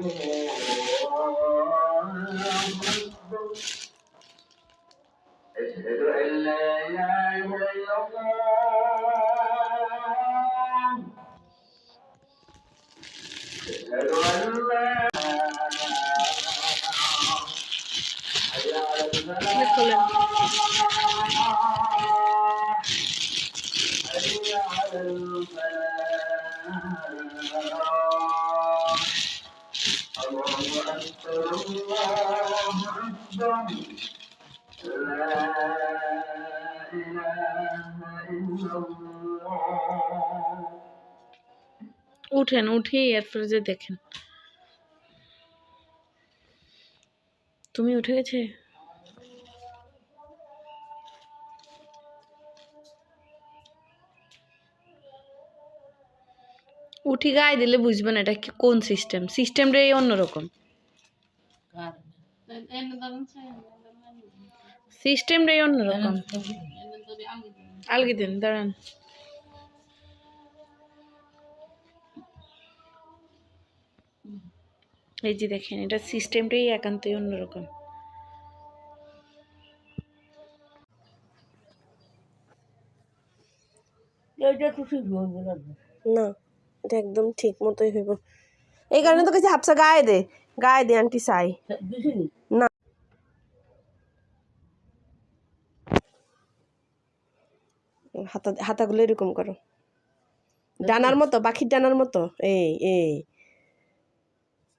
أشهد أن لا إله إلا الله أشهد أن لا حي على الفلاح حي على الفلاح الله أكبر الله أكبر لا إله إلا الله উঠেন, উঠে এরপরে যে দেখেন তুমি উঠে গেছে। উঠি গায়ে দিলে বুঝবেন এটা কোন সিস্টেম, সিস্টেমটাই অন্যরকম, সিস্টেমটাই অন্যরকম। আলগি দেন, দাঁড়ান। এই যে দেখেন এটা সিস্টেমটাই একান্তই অন্যরকম। না, এটা একদম ঠিক মতোই হইব। এই কারণে তো কাছে হাফসা গায়ে দে, গায়ে দে আন্টি চাই না। হাতাগুলো এরকম করো, ডানার মতো, পাখির ডানার মতো। এই এই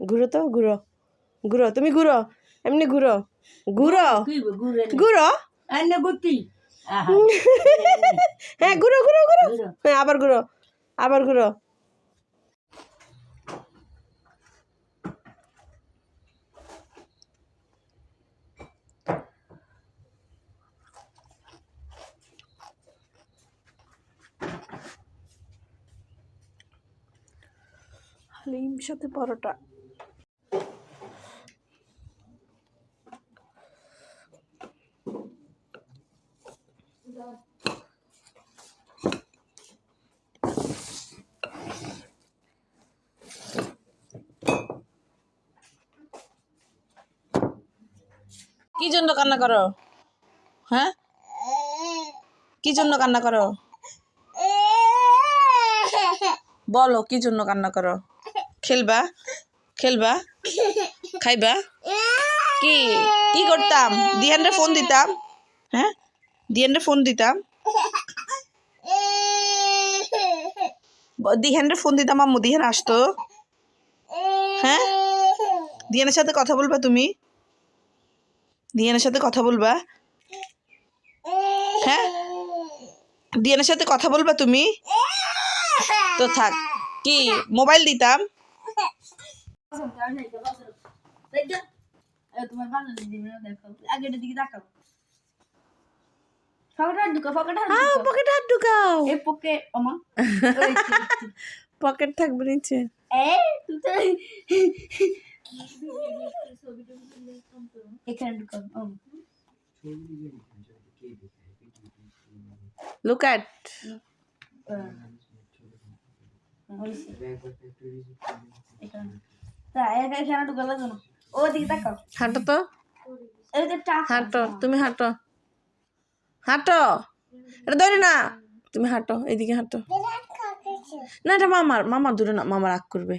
ঘুরো তো, ঘুরো ঘুরো, তুমি ঘুরো, এমনি ঘুরো ঘুরো ঘুরো। হ্যাঁ ঘুরো ঘুরো ঘুরো, হ্যাঁ আবার ঘুরো, আবার ঘুরো। হালিম সাথে পরোটা। কি জন্য কান্না করো? হ্যাঁ, কি জন্য কান্না করো বলো, কি জন্য কান্না করো? খেলবা, খেলবা, খাইবা? কি কি করতাম? দিহানরে ফোন দিতাম, হ্যাঁ দিহানরে ফোন দিতাম, দিহানরে ফোন দিতাম, আম্মু দিহান আসতো। হ্যাঁ, দিহানের সাথে কথা বলবা তুমি? দিহানের সাথে কথা বলবা? হ্যাঁ, দিহানের সাথে কথা বলবা তুমি? তো থাক, কি মোবাইল দিতাম? পকেট হাত ঢুকাও, পকেট থাকবে নিচে। Look at. হাঁটো তো, হাঁটো, তুমি হাঁটো, হাঁটো, এটা ধরে না, তুমি হাঁটো, এইদিকে হাঁটো। না এটা মামার, মামা দূরে না, মামা রাগ করবে।